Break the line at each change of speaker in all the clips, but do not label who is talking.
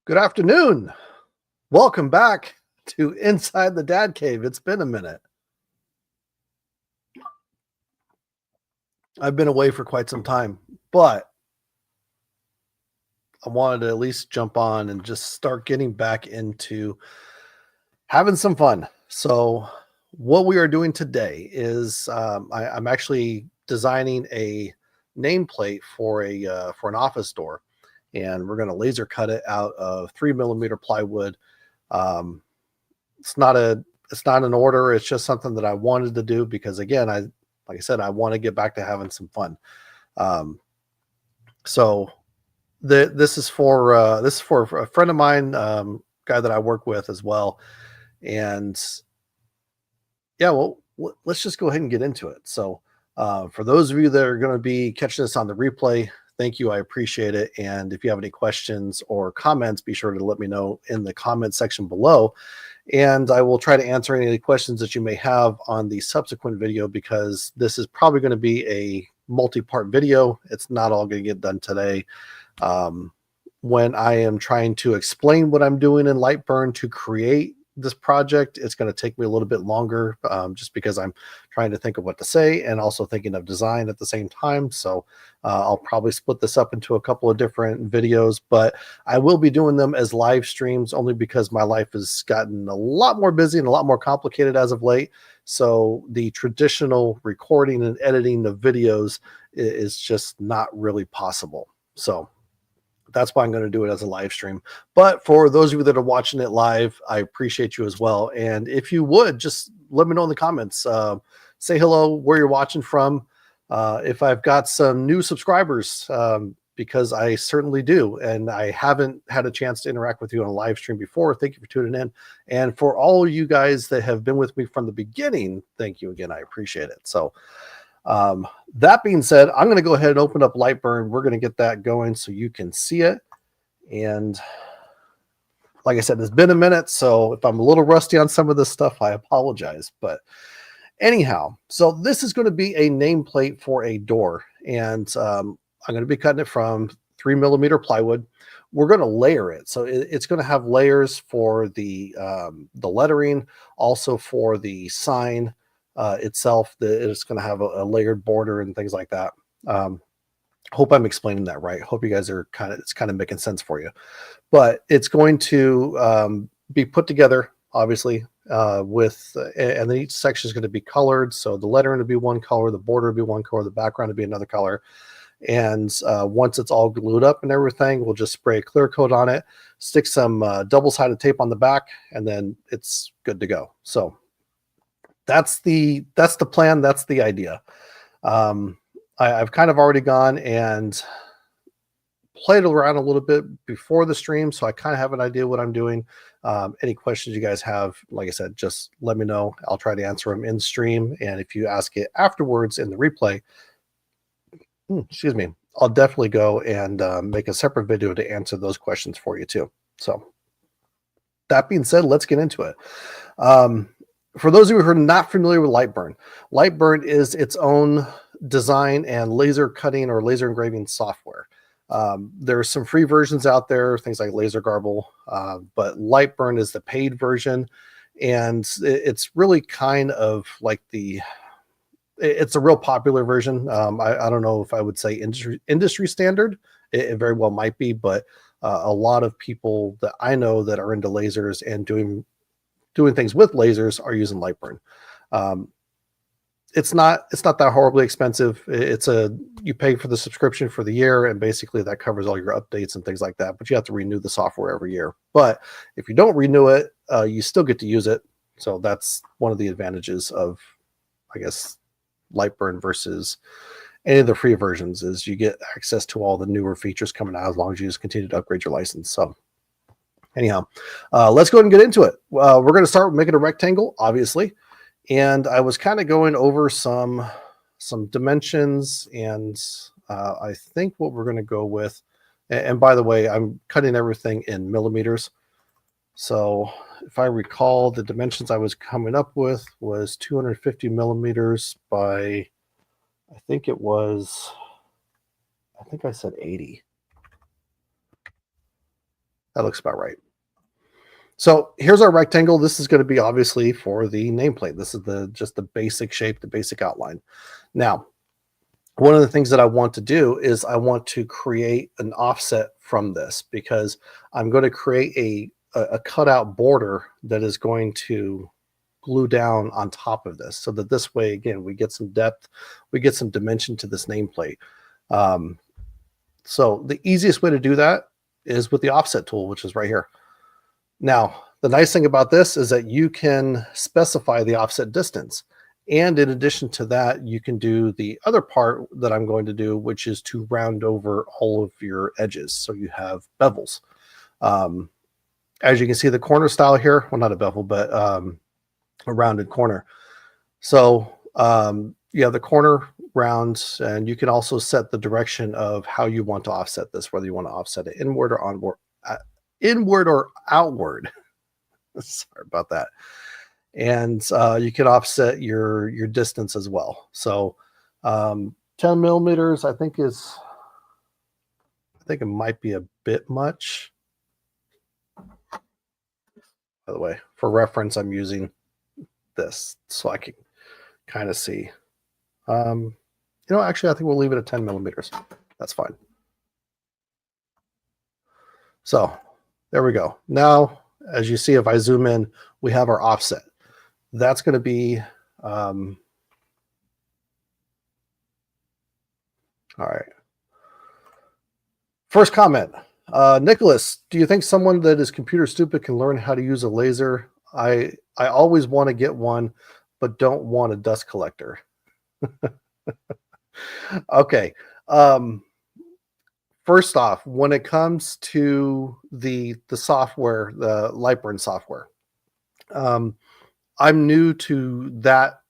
Good afternoon. Welcome back to Inside the Dad Cave. It's been a minute. I've been away for quite some time, but I wanted to at least jump on and just start getting back into having some fun. So, what we are doing today is I'm actually designing a nameplate for an office door, and we're going to laser cut it out of 3mm plywood. Um, it's not an order. It's just something that I wanted to do because, again, like I said, I want to get back to having some fun. Um, so this is for a friend of mine, guy that I work with as well, and yeah, well, let's just go ahead and get into it. So, for those of you that are going to be catching this on the replay, thank you. I appreciate it. And if you have any questions or comments, be sure to let me know in the comment section below. And I will try to answer any of the questions that you may have on the subsequent video, because this is probably going to be a multi-part video. It's not all going to get done today. When I am trying to explain what I'm doing in Lightburn to create this project, it's going to take me a little bit longer, just because I'm trying to think of what to say and also thinking of design at the same time. So I'll probably split this up into a couple of different videos, but I will be doing them as live streams only because my life has gotten a lot more busy and a lot more complicated as of late. So the traditional recording and editing of videos is just not really possible. So that's why I'm going to do it as a live stream. But for those of you that are watching it live, I appreciate you as well. And if you would, just let me know in the comments. Say hello, where you're watching from. If I've got some new subscribers, because I certainly do. And I haven't had a chance to interact with you on a live stream before. Thank you for tuning in. And for all you guys that have been with me from the beginning, thank you again. I appreciate it. So, that being said, I'm going to go ahead and open up Lightburn. We're going to get that going so you can see it. And like I said, it's been a minute, so if I'm a little rusty on some of this stuff, I apologize. But anyhow, so this is going to be a nameplate for a door, and I'm going to be cutting it from 3mm plywood. We're going to layer it, so it's going to have layers for the lettering, also for the sign itself. It's going to have a layered border and things like that. Hope I'm explaining that right. Hope you guys are it's kind of making sense for you. But it's going to be put together, obviously, and then each section is going to be colored. So the lettering will be one color, the border will be one color, the background will be another color. And once it's all glued up and everything, we'll just spray a clear coat on it, stick some double-sided tape on the back, and then it's good to go. So that's the plan. That's the idea. I've kind of already gone and played around a little bit before the stream, so I kind of have an idea what I'm doing. Any questions you guys have, like I said, just let me know. I'll try to answer them in stream, and if you ask it afterwards in the replay, excuse me, I'll definitely go and make a separate video to answer those questions for you too. So that being said, let's get into it. For those of you who are not familiar with Lightburn, Lightburn is its own design and laser cutting or laser engraving software. There are some free versions out there, things like Laser Garble, but Lightburn is the paid version, and it's really kind of like it's a real popular version. I don't know if I would say industry standard. It very well might be, but a lot of people that I know that are into lasers and doing things with lasers are using Lightburn. It's not that horribly expensive. You pay for the subscription for the year, and basically that covers all your updates and things like that, but you have to renew the software every year. But if you don't renew it, you still get to use it. So that's one of the advantages of, I guess, Lightburn versus any of the free versions, is you get access to all the newer features coming out as long as you just continue to upgrade your license. So anyhow, let's go ahead and get into it. We're going to start making a rectangle, obviously. And I was kind of going over some dimensions, and I think what we're going to go with, and by the way, I'm cutting everything in millimeters. So if I recall, the dimensions I was coming up with was 250 millimeters by, I think I said 80. That looks about right. So here's our rectangle. This is going to be obviously for the nameplate. This is just the basic shape, the basic outline. Now, one of the things that I want to do is I want to create an offset from this, because I'm going to create a cutout border that is going to glue down on top of this, so that this way, again, we get some depth, we get some dimension to this nameplate. So the easiest way to do that is with the offset tool, which is right here. Now, the nice thing about this is that you can specify the offset distance. And in addition to that, you can do the other part that I'm going to do, which is to round over all of your edges, so you have bevels. As you can see, the corner style here, well, not a bevel, but a rounded corner. So you have the corner round, and you can also set the direction of how you want to offset this, whether you want to offset it inward or onward, inward or outward. Sorry about that. And you can offset your distance as well. So 10 millimeters, I think it might be a bit much. By the way, for reference, I'm using this so I can kind of see. Actually, I think we'll leave it at 10 millimeters. That's fine. So there we go. Now, as you see, if I zoom in, we have our offset. That's going to be, all right. First comment, Nicholas, do you think someone that is computer stupid can learn how to use a laser? I always want to get one, but don't want a dust collector. Okay. First off, when it comes to the software, the Lightburn software, I'm new to that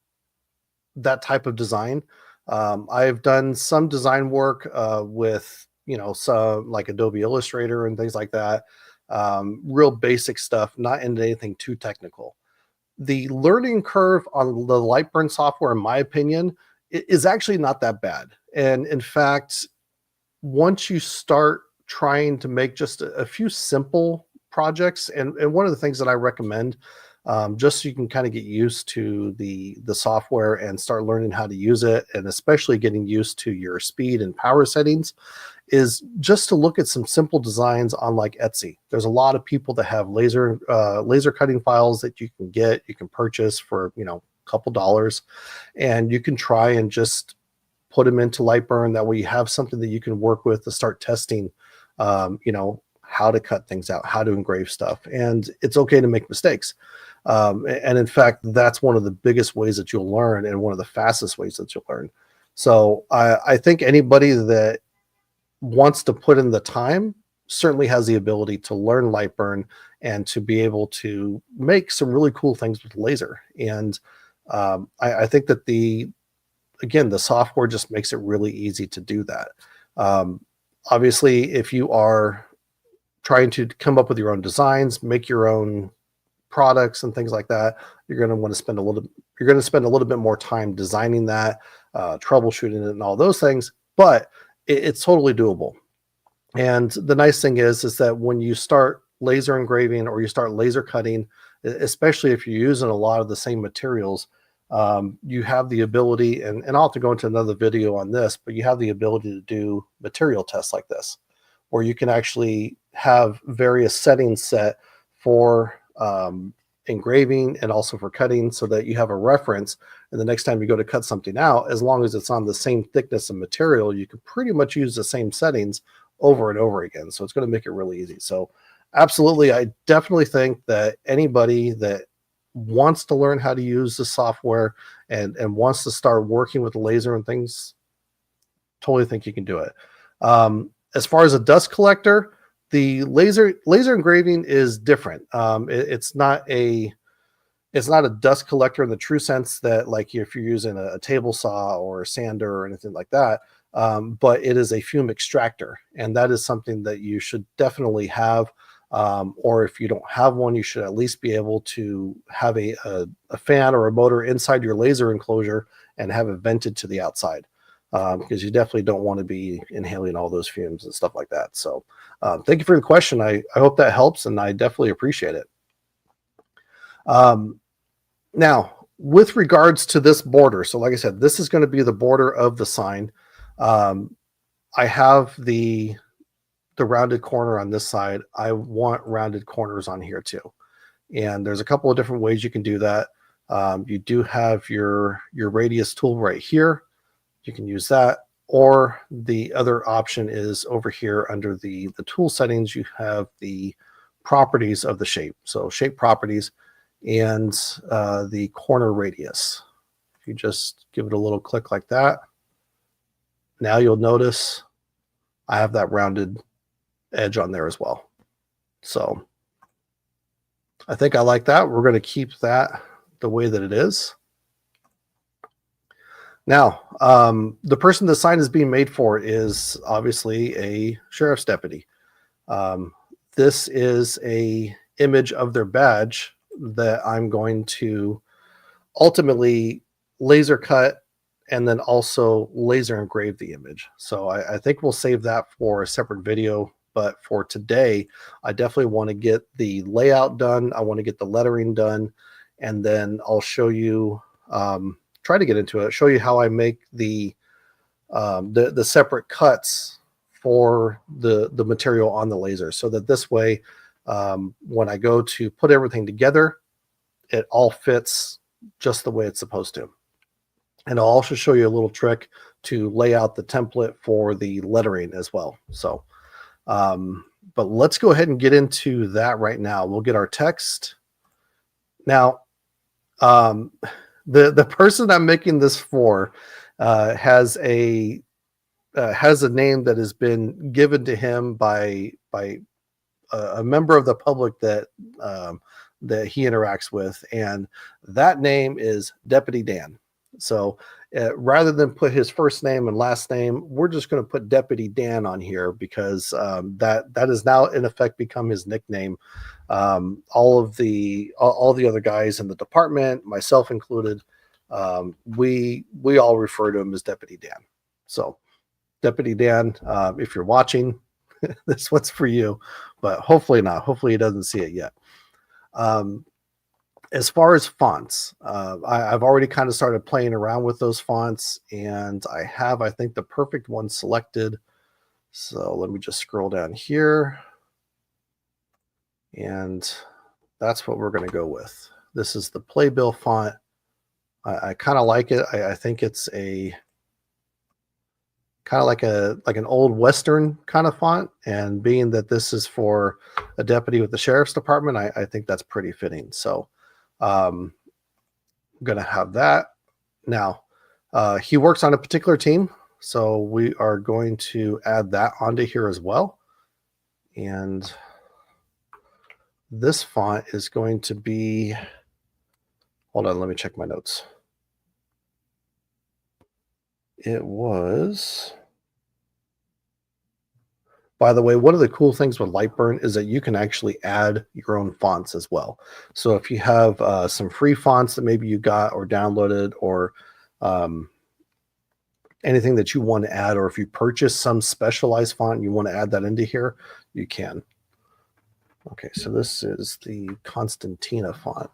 type of design. I've done some design work with, some like Adobe Illustrator and things like that. Real basic stuff, not into anything too technical. The learning curve on the Lightburn software, in my opinion, is actually not that bad. And in fact, once you start trying to make just a few simple projects, and one of the things that I recommend, just so you can kind of get used to the software and start learning how to use it, and especially getting used to your speed and power settings, is just to look at some simple designs on like Etsy. There's a lot of people that have laser cutting files that you can purchase for a couple dollars, and you can try and just put them into Lightburn. That way you have something that you can work with to start testing, how to cut things out, how to engrave stuff. And it's okay to make mistakes. And in fact, that's one of the biggest ways that you'll learn, and one of the fastest ways that you'll learn. So I think anybody that wants to put in the time certainly has the ability to learn Lightburn and to be able to make some really cool things with laser. And I think that the software just makes it really easy to do that. Obviously, if you are trying to come up with your own designs, make your own products and things like that, you're going to spend a little bit more time designing that, troubleshooting it and all those things, but it's totally doable. And the nice thing is that when you start laser engraving or you start laser cutting, especially if you're using a lot of the same materials, you have the ability, and I'll have to go into another video on this, but you have the ability to do material tests like this, where you can actually have various settings set for engraving and also for cutting, so that you have a reference, and the next time you go to cut something out, as long as it's on the same thickness of material, you can pretty much use the same settings over and over again. So it's going to make it really easy. So absolutely, I definitely think that anybody that wants to learn how to use the software and wants to start working with the laser and things, totally think you can do it. As far as a dust collector, the laser engraving is different. It's not a dust collector in the true sense that, like, if you're using a table saw or a sander or anything like that, but it is a fume extractor, and that is something that you should definitely have. Or if you don't have one, you should at least be able to have a fan or a motor inside your laser enclosure and have it vented to the outside. because you definitely don't want to be inhaling all those fumes and stuff like that. So thank you for the question. I hope that helps, and I definitely appreciate it. Now, with regards to this border, so like I said, this is going to be the border of the sign. I have the rounded corner on this side. I want rounded corners on here too. And there's a couple of different ways you can do that. You do have your radius tool right here. You can use that. Or the other option is over here under the tool settings, you have the properties of the shape. So shape properties and the corner radius. If you just give it a little click like that, now you'll notice I have that rounded edge on there as well. So I think I like that. We're going to keep that the way that it is. Now, the person the sign is being made for is obviously a sheriff's deputy. This is a image of their badge that I'm going to ultimately laser cut and then also laser engrave the image. So I think we'll save that for a separate video. But for today, I definitely want to get the layout done. I want to get the lettering done. And then I'll show you, try to get into it, show you how I make the separate cuts for the material on the laser, so that this way, when I go to put everything together, it all fits just the way it's supposed to. And I'll also show you a little trick to lay out the template for the lettering as well. So, but let's go ahead and get into that right now. We'll get our text. Now, the person I'm making this for has a name that has been given to him by a member of the public that that he interacts with, and that name is Deputy Dan. So rather than put his first name and last name, we're just going to put Deputy Dan on here because that has now in effect become his nickname. All the other guys in the department, myself included, we all refer to him as Deputy Dan. So Deputy Dan, if you're watching, this one's for you, but hopefully not. Hopefully he doesn't see it yet. As far as fonts, I've already kind of started playing around with those fonts, and I have, I think, the perfect one selected. So let me just scroll down here, and that's what we're going to go with. This is the Playbill font. I kind of like it. I think it's a kind of like an old Western kind of font, and being that this is for a deputy with the sheriff's department, I think that's pretty fitting. So I'm going to have that. Now, he works on a particular team, so we are going to add that onto here as well. And this font is going to be, hold on, let me check my notes. It was, by the way, one of the cool things with Lightburn is that you can actually add your own fonts as well. So if you have some free fonts that maybe you got or downloaded, or anything that you want to add, or if you purchase some specialized font and you want to add that into here, you can. Okay, so this is the Constantina font.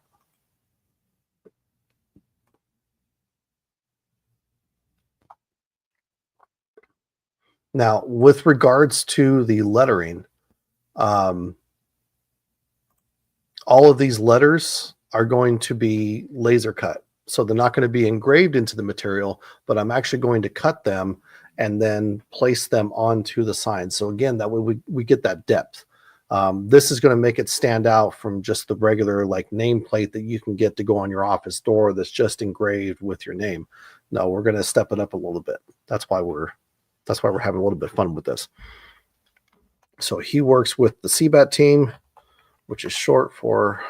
Now, with regards to the lettering, all of these letters are going to be laser cut. So they're not going to be engraved into the material, but I'm actually going to cut them and then place them onto the sign. So again, that way we get that depth. This is going to make it stand out from just the regular like nameplate that you can get to go on your office door that's just engraved with your name. No, we're going to step it up a little bit. That's why we're having a little bit of fun with this. So he works with the CBAT team, which is short for,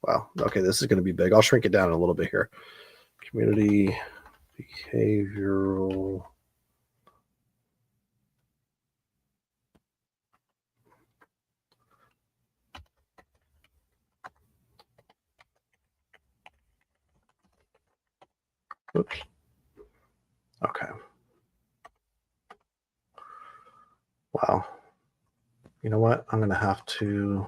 wow, okay, this is going to be big. I'll shrink it down a little bit here. Community behavioral. Oops. Okay. Wow. You know what? I'm going to have to.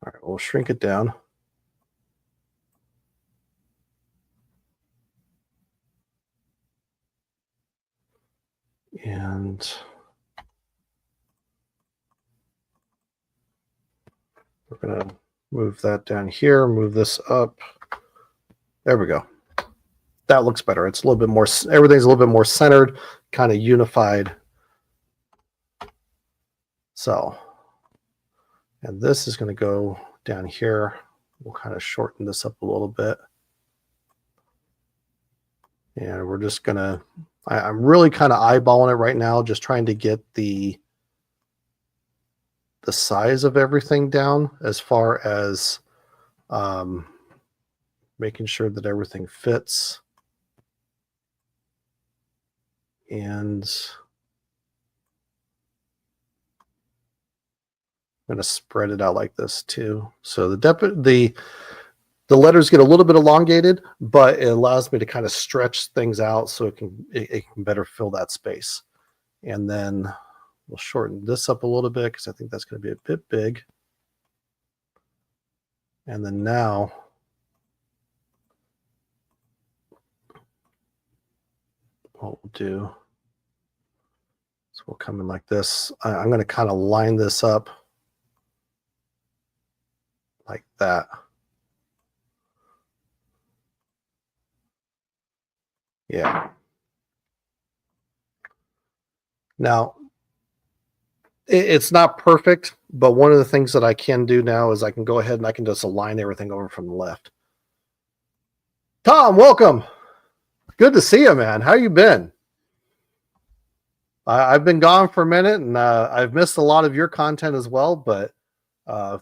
All right, we'll shrink it down. And we're going to move that down here, move this up. There we go. That looks better. It's a little bit more, everything's a little bit more centered, kind of unified. So, and this is going to go down here. We'll kind of shorten this up a little bit. And we're just going to, I'm really kind of eyeballing it right now, just trying to get the size of everything down as far as making sure that everything fits. And I'm going to spread it out like this too. So the letters get a little bit elongated, but it allows me to kind of stretch things out so it can better fill that space. And then we'll shorten this up a little bit because I think that's going to be a bit big. And then now what we'll do is we'll come in like this. I'm going to kind of line this up like that. Yeah. Now, it's not perfect, but one of the things that I can do now is I can go ahead and I can just align everything over from the left. Tom, welcome. Good to see you, man. How you been? I've been gone for a minute, and I've missed a lot of your content as well, but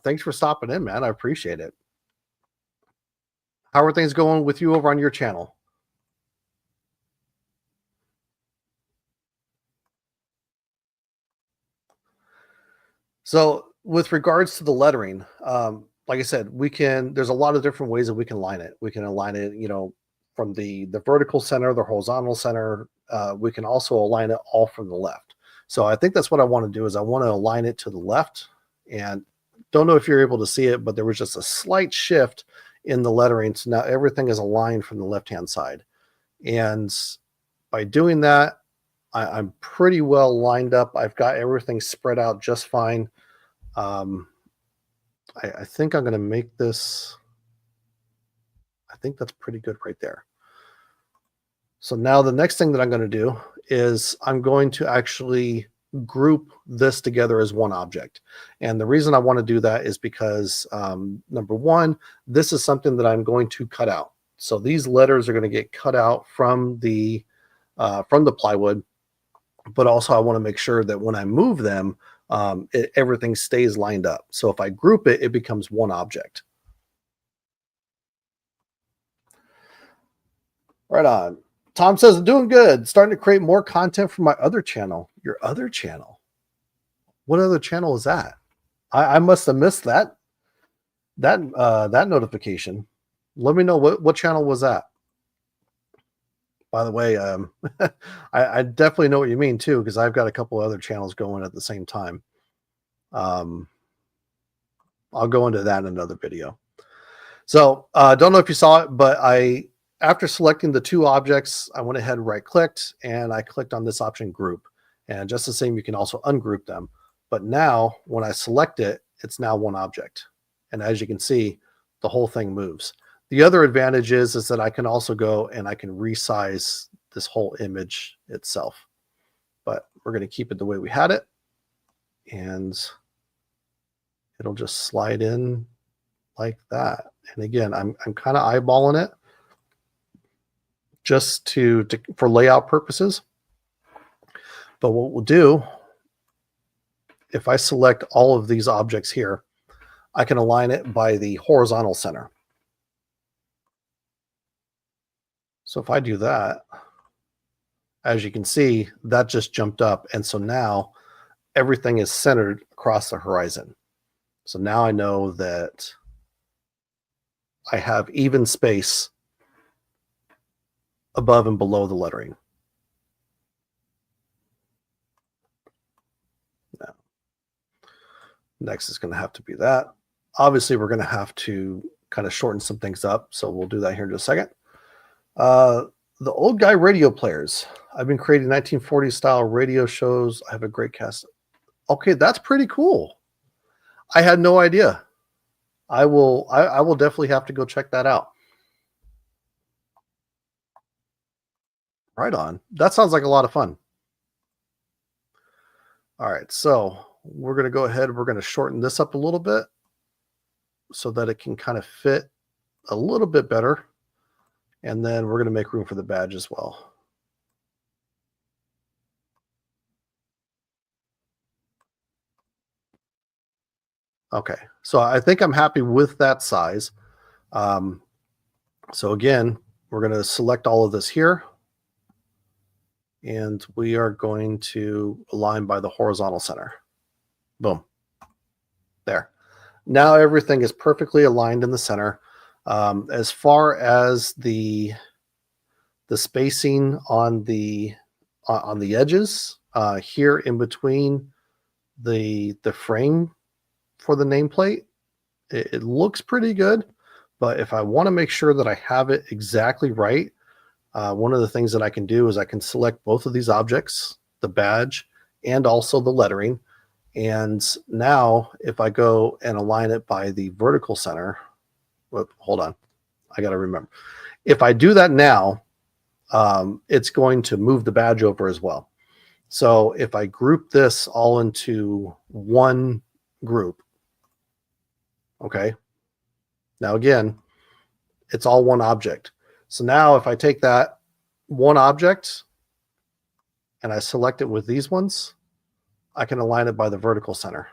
thanks for stopping in, man. I appreciate it. How are things going with you over on your channel? So with regards to the lettering, like I said, there's a lot of different ways that we can align it. We can align it, from the vertical center, the horizontal center. We can also align it all from the left. So I think that's what I want to do is I want to align it to the left. And don't know if you're able to see it, but there was just a slight shift in the lettering. So now everything is aligned from the left-hand side. And by doing that, I'm pretty well lined up. I've got everything spread out just fine. I think I'm going to make this, I think that's pretty good right there. So now the next thing that I'm going to do is I'm going to actually group this together as one object. And the reason I want to do that is because number one, this is something that I'm going to cut out. So these letters are going to get cut out from the plywood, but also I want to make sure that when I move them, everything stays lined up. So if I group it, it becomes one object. Right on. Tom says, doing good. Starting to create more content for my other channel. Your other channel? What other channel is that? I must have missed that notification. Let me know what channel was that. By the way, I definitely know what you mean too, because I've got a couple other channels going at the same time. I'll go into that in another video. So don't know if you saw it, but after selecting the two objects, I went ahead and right-clicked, and I clicked on this option group. And just the same, you can also ungroup them. But now, when I select it, it's now one object. And as you can see, the whole thing moves. The other advantage is that I can also go and I can resize this whole image itself. But we're going to keep it the way we had it. And it'll just slide in like that. And again, I'm kind of eyeballing it just for layout purposes. But what we'll do, if I select all of these objects here, I can align it by the horizontal center. So if I do that, as you can see, that just jumped up. And so now everything is centered across the horizon. So now I know that I have even space above and below the lettering. Next is going to have to be that. Obviously, we're going to have to kind of shorten some things up, so we'll do that here in just a second. The old guy radio players. I've been creating 1940s style radio shows. I have a great cast. Okay, that's pretty cool. I had no idea. I will definitely have to go check that out. Right on. That sounds like a lot of fun. All right, so we're going to go ahead. We're going to shorten this up a little bit so that it can kind of fit a little bit better. And then we're going to make room for the badge as well. Okay, so I think I'm happy with that size. So again, we're going to select all of this here. And we are going to align by the horizontal center. Boom. There. Now everything is perfectly aligned in the center. As far as the spacing on the edges, here in between the frame for the nameplate, it looks pretty good. But if I want to make sure that I have it exactly right, one of the things that I can do is I can select both of these objects, the badge and also the lettering. And now if I go and align it by the vertical center, hold on, I got to remember. If I do that now, it's going to move the badge over as well. So if I group this all into one group, okay, now again, it's all one object. So now if I take that one object and I select it with these ones, I can align it by the vertical center.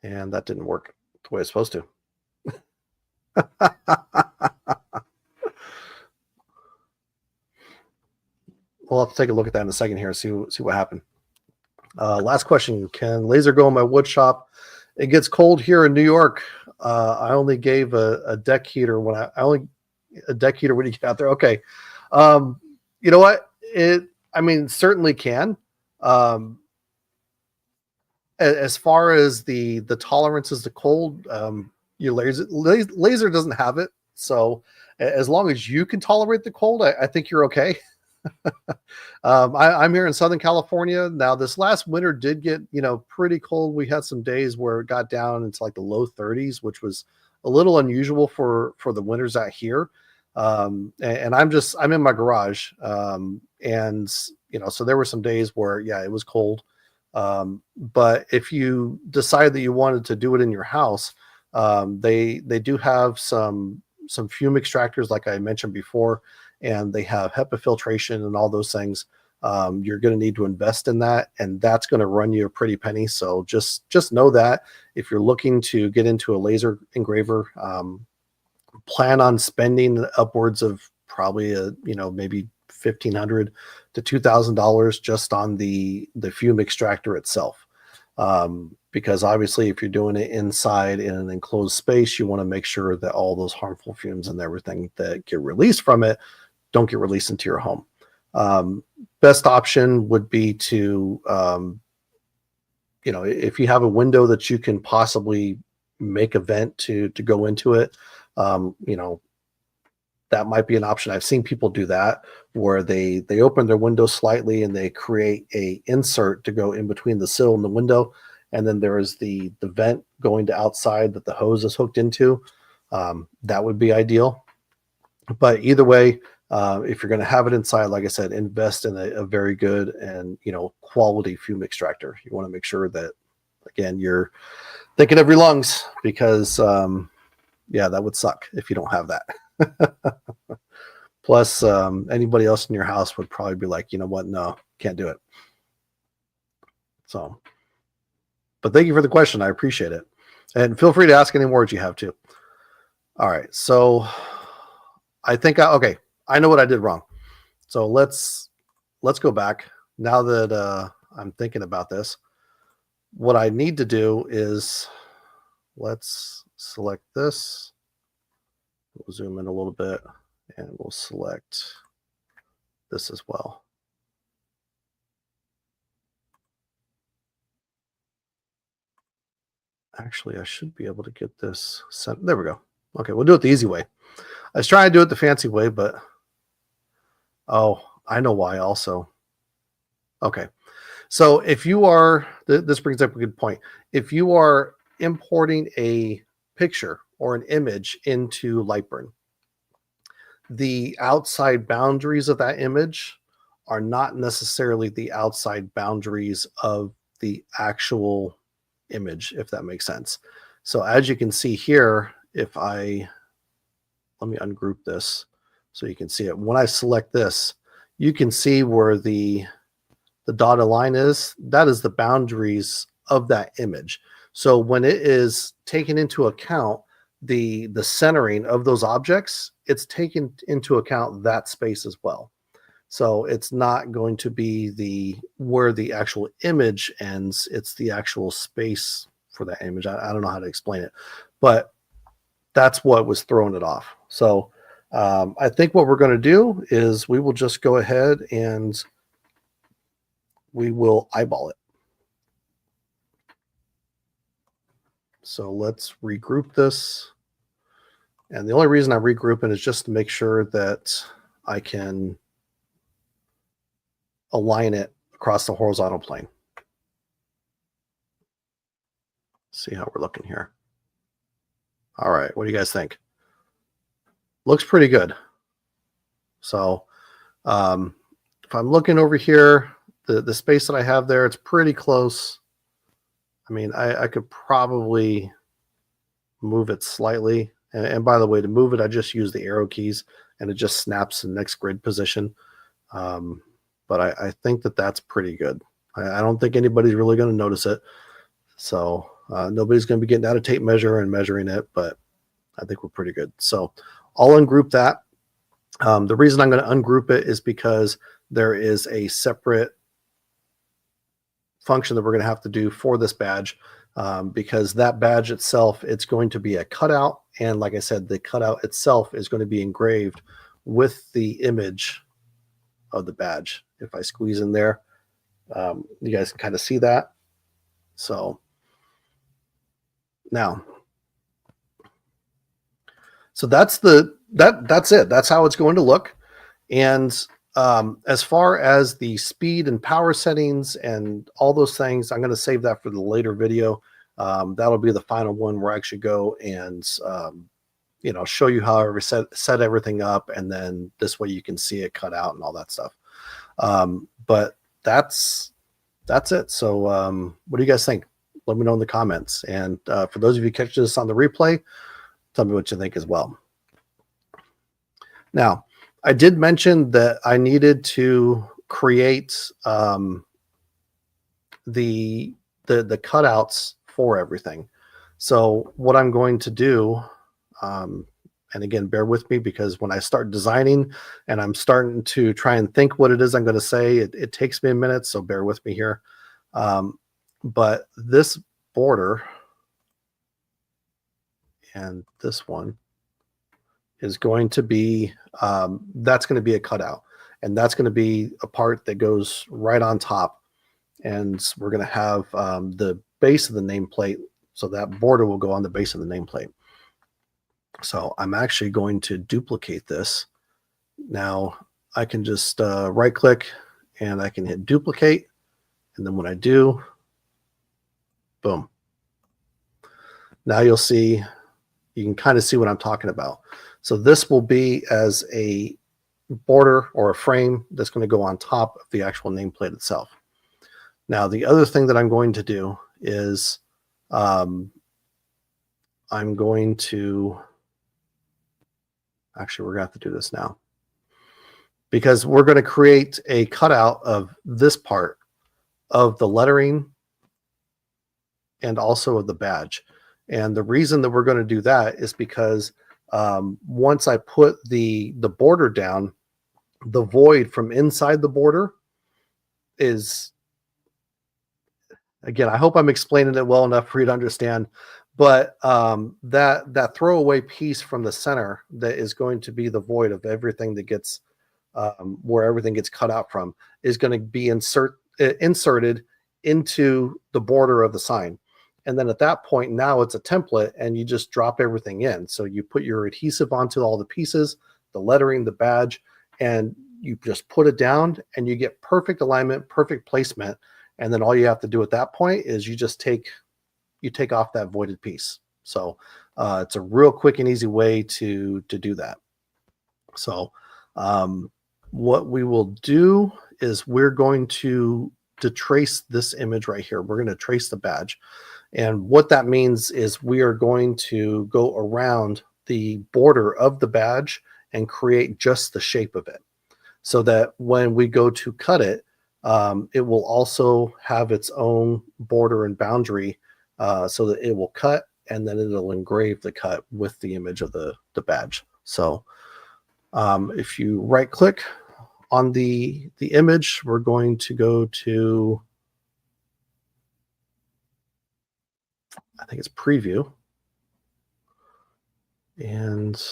And that didn't work the way it's supposed to. We'll have to take a look at that in a second here and see what happened. Last question. Can laser go in my wood shop? It gets cold here in New York. I only gave a deck heater when a deck heater when you get out there. Okay. You know what? I mean, certainly can. As far as the tolerances to cold, your laser doesn't have it. So as long as you can tolerate the cold, I think you're okay. I'm here in Southern California now. This last winter did get pretty cold. We had some days where it got down into like the low 30s, which was a little unusual for the winters out here. And I'm in my garage, and so there were some days where it was cold. But if you decide that you wanted to do it in your house, they do have some fume extractors, like I mentioned before, and they have HEPA filtration and all those things. You're going to need to invest in that, and that's going to run you a pretty penny. So just know that if you're looking to get into a laser engraver, plan on spending upwards of probably maybe $1,500 to $2,000 just on the fume extractor itself. Because obviously if you're doing it inside in an enclosed space, you want to make sure that all those harmful fumes and everything that get released from it don't get released into your home. Best option would be to, if you have a window that you can possibly make a vent to go into it, that might be an option. I've seen people do that where they open their window slightly and they create a insert to go in between the sill and the window. And then there is the vent going to outside that the hose is hooked into. That would be ideal. But either way, if you're going to have it inside, like I said, invest in a very good and quality fume extractor. You want to make sure that, again, you're thinking of your lungs, because that would suck if you don't have that. Plus, anybody else in your house would probably be like, you know what, no, can't do it. So, but thank you for the question. I appreciate it. And feel free to ask any more that you have too. All right. So I think, I know what I did wrong. So let's go back. Now that I'm thinking about this, what I need to do is, let's select this. We'll zoom in a little bit and we'll select this as well. Actually, I should be able to get this sent. There we go. Okay, we'll do it the easy way. I was trying to do it the fancy way, but oh, I know why also. Okay. So if you are, this brings up a good point. If you are importing a picture or an image into Lightburn, the outside boundaries of that image are not necessarily the outside boundaries of the actual image, if that makes sense. So as you can see here, if I, let me ungroup this so you can see it. When I select this, you can see where the dotted line is. That is the boundaries of that image. So when it is taken into account, the centering of those objects, it's taken into account that space as well. So it's not going to be the where the actual image ends, it's the actual space for that image. I don't know how to explain it, but that's what was throwing it off. So I think what we're going to do is we will just go ahead and we will eyeball it. So let's regroup this. And the only reason I'm regrouping is just to make sure that I can align it across the horizontal plane. See how we're looking here. All right, what do you guys think? Looks pretty good. So if I'm looking over here, the space that I have there, it's pretty close. I mean, I could probably move it slightly. And by the way, to move it, I just use the arrow keys and it just snaps to the next grid position. But I think that that's pretty good. I don't think anybody's really going to notice it. So nobody's going to be getting out a tape measure and measuring it, but I think we're pretty good. So I'll ungroup that. The reason I'm going to ungroup it is because there is a separate function that we're going to have to do for this badge, because that badge itself, it's going to be a cutout. And like I said, the cutout itself is going to be engraved with the image of the badge. If I squeeze in there, you guys can kind of see that. So now, so that's that's it. That's how it's going to look. And as far as the speed and power settings and all those things, I'm going to save that for the later video. That'll be the final one where I actually go and show you how I set everything up, and then this way you can see it cut out and all that stuff. But that's it. So what do you guys think? Let me know in the comments. And for those of you catching this on the replay, tell me what you think as well. Now, I did mention that I needed to create the cutouts for everything. So what I'm going to do, and again, bear with me, because when I start designing and I'm starting to try and think what it is I'm going to say, it takes me a minute, so bear with me here. But this border and this one is going to be, that's going to be a cutout. And that's going to be a part that goes right on top. And we're going to have the base of the nameplate. So that border will go on the base of the nameplate. So I'm actually going to duplicate this. Now I can just right click and I can hit duplicate. And then when I do, boom. Now you'll see, you can kind of see what I'm talking about. So this will be as a border or a frame that's going to go on top of the actual nameplate itself. Now, the other thing that I'm going to do is I'm going to, actually, we're going to have to do this now, because we're going to create a cutout of this part of the lettering and also of the badge. And the reason that we're going to do that is because once I put the border down, the void from inside the border is, again, I hope I'm explaining it well enough for you to understand, but that throwaway piece from the center that is going to be the void of everything that gets, where everything gets cut out from, is going to be inserted into the border of the sign. And then at that point, now it's a template and you just drop everything in. So you put your adhesive onto all the pieces, the lettering, the badge, and you just put it down and you get perfect alignment, perfect placement. And then all you have to do at that point is you take off that voided piece. So it's a real quick and easy way to do that. So what we will do is we're going to trace this image right here. We're going to trace the badge. And what that means is we are going to go around the border of the badge and create just the shape of it, so that when we go to cut it, it will also have its own border and boundary, so that it will cut and then it'll engrave the cut with the image of the badge. So if you right click on the image, we're going to go to, I think it's preview. And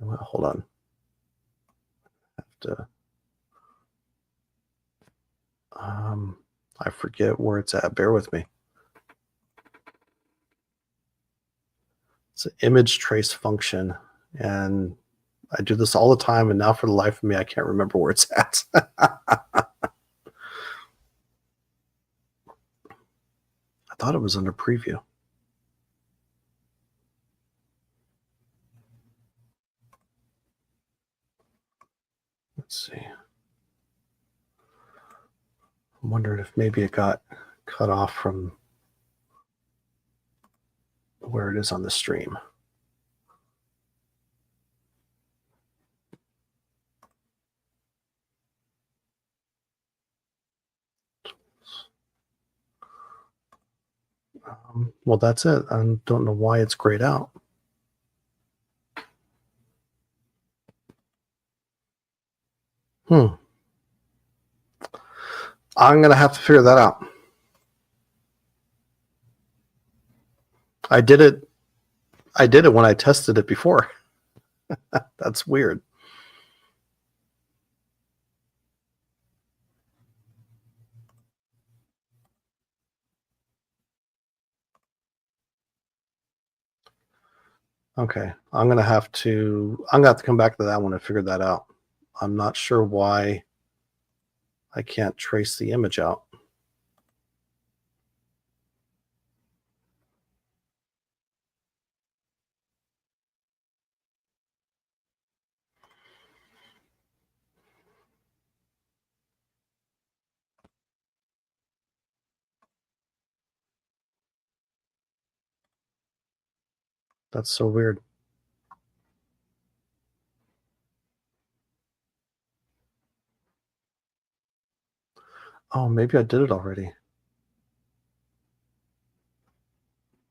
hold on. I have to, I forget where it's at. Bear with me. It's an image trace function. And I do this all the time. And now for the life of me, I can't remember where it's at. I thought it was under preview. Let's see. I'm wondering if maybe it got cut off from where it is on the stream. Well, that's it. I don't know why it's grayed out. I'm going to have to figure that out. I did it when I tested it before. That's weird. Okay, I'm gonna have to come back to that one and figure that out. I'm not sure why I can't trace the image out. That's so weird. Oh, maybe I did it already.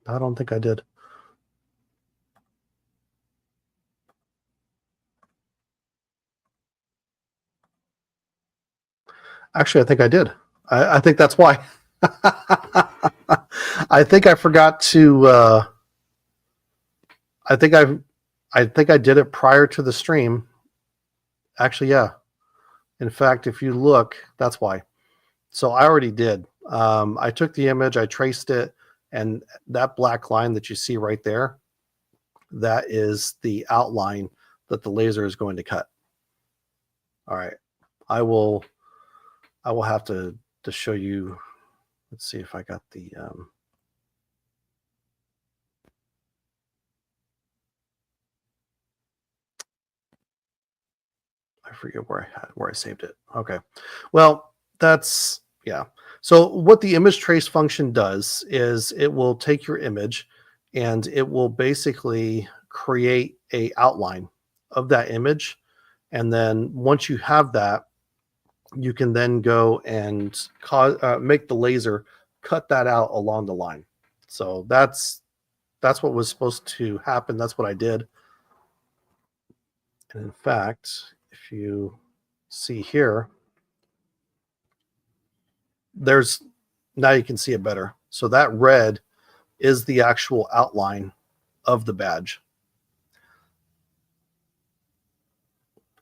I don't think I did. Actually, I think I did. I think that's why. I think I forgot to. I think I did it prior to the stream. Actually, yeah. In fact, if you look, that's why. So I already did. I took the image, I traced it, and that black line that you see right there, that is the outline that the laser is going to cut. All right. I will have to show you. Let's see if I got the I forget where I saved it. Okay. Well, that's, yeah. So what the image trace function does is it will take your image and it will basically create a outline of that image. And then once you have that, you can then go and make the laser cut that out along the line. So that's what was supposed to happen. That's what I did. And in fact, if you see here, there's, now you can see it better. So that red is the actual outline of the badge.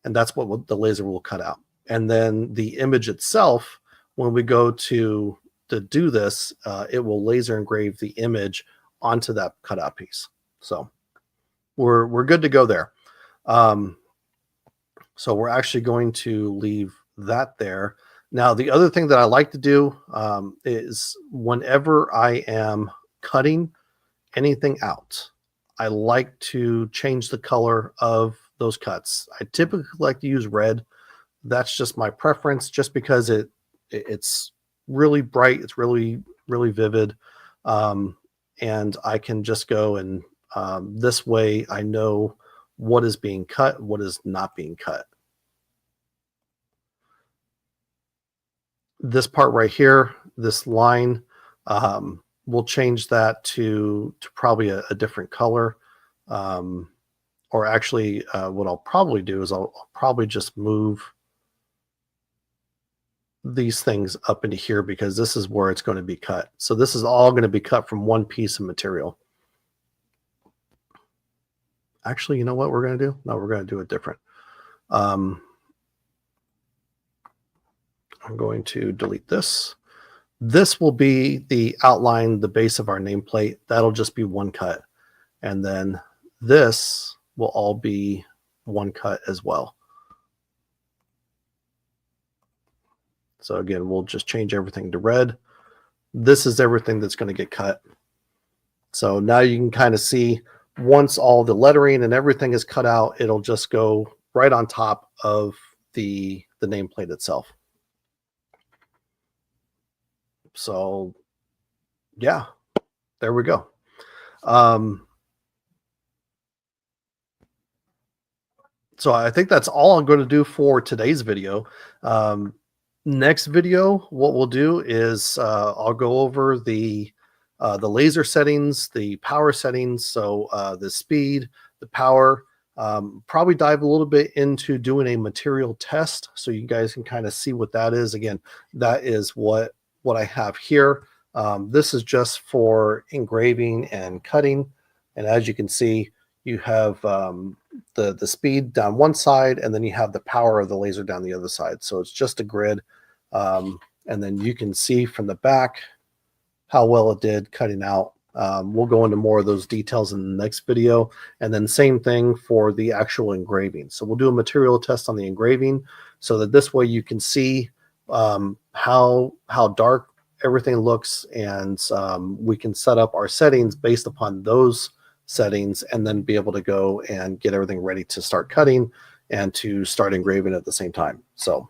And that's what the laser will cut out. And then the image itself, when we go to to do this, it will laser engrave the image onto that cutout piece. So we're good to go there. So we're actually going to leave that there. Now, the other thing that I like to do is whenever I am cutting anything out, I like to change the color of those cuts. I typically like to use red. That's just my preference, just because it's really bright, it's really vivid, and I can just go and this way I know what is being cut, what is not being cut. This part right here, this line, we'll change that to probably a different color. Or actually, what I'll probably do is I'll probably just move these things up into here, because this is where it's going to be cut. So this is all going to be cut from one piece of material. Actually, you know what we're going to do? No, we're going to do it different. I'm going to delete this. This will be the outline, the base of our nameplate. That'll just be one cut. And then this will all be one cut as well. So again, we'll just change everything to red. This is everything that's going to get cut. So now you can kind of see, once all the lettering and everything is cut out, it'll just go right on top of the nameplate itself. So yeah, there we go. So I think that's all I'm going to do for today's video. Next video, what we'll do is I'll go over the laser settings, the power settings, so the speed, the power, probably dive a little bit into doing a material test so you guys can kind of see what that is. Again, that is what I have here. This is just for engraving and cutting. And as you can see, you have the speed down one side, and then you have the power of the laser down the other side. So it's just a grid. And then you can see from the back how well it did cutting out. We'll go into more of those details in the next video. And then same thing for the actual engraving. So we'll do a material test on the engraving, so that this way you can see how dark everything looks, and we can set up our settings based upon those settings, and then be able to go and get everything ready to start cutting and to start engraving at the same time. So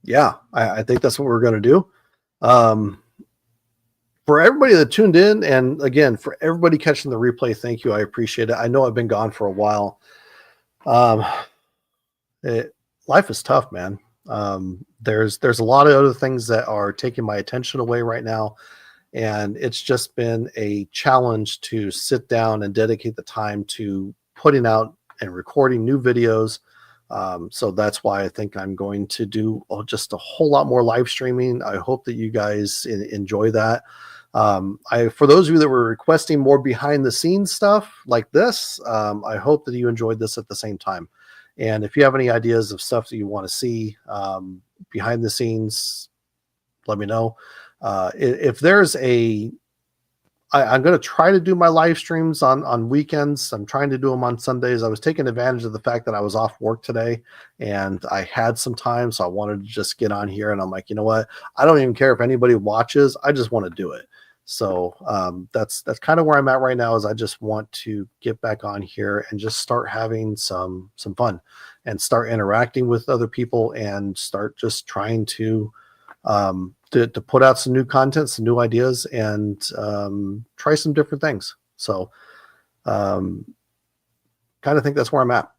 yeah, I think that's what we're going to do. For everybody that tuned in, and again, for everybody catching the replay, thank you. I appreciate it. I know I've been gone for a while. Life is tough, man. There's a lot of other things that are taking my attention away right now. And it's just been a challenge to sit down and dedicate the time to putting out and recording new videos. So that's why I think I'm going to do just a whole lot more live streaming. I hope that you guys enjoy that. For those of you that were requesting more behind the scenes stuff like this, I hope that you enjoyed this at the same time. And if you have any ideas of stuff that you want to see behind the scenes, let me know. If there's I'm going to try to do my live streams on weekends. I'm trying to do them on Sundays. I was taking advantage of the fact that I was off work today and I had some time, so I wanted to just get on here, and I'm like, you know what? I don't even care if anybody watches. I just want to do it. So that's kind of where I'm at right now, is I just want to get back on here and just start having some fun and start interacting with other people, and start just trying to put out some new content, some new ideas, and try some different things. So kind of think that's where I'm at.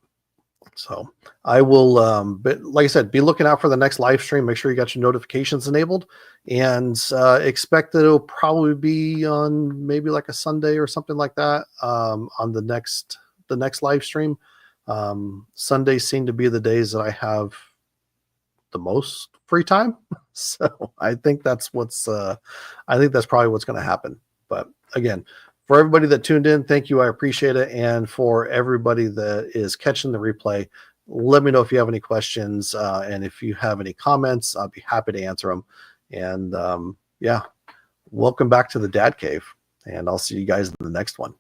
So I will, but like I said, be looking out for the next live stream. Make sure you got your notifications enabled, and expect that it'll probably be on maybe like a Sunday or something like that on the next live stream. Sundays seem to be the days that I have the most free time. So I think that's probably what's going to happen. But again, for everybody that tuned in, thank you. I appreciate it. And for everybody that is catching the replay, let me know if you have any questions, and if you have any comments, I'll be happy to answer them. And yeah, welcome back to the Dad Cave, and I'll see you guys in the next one.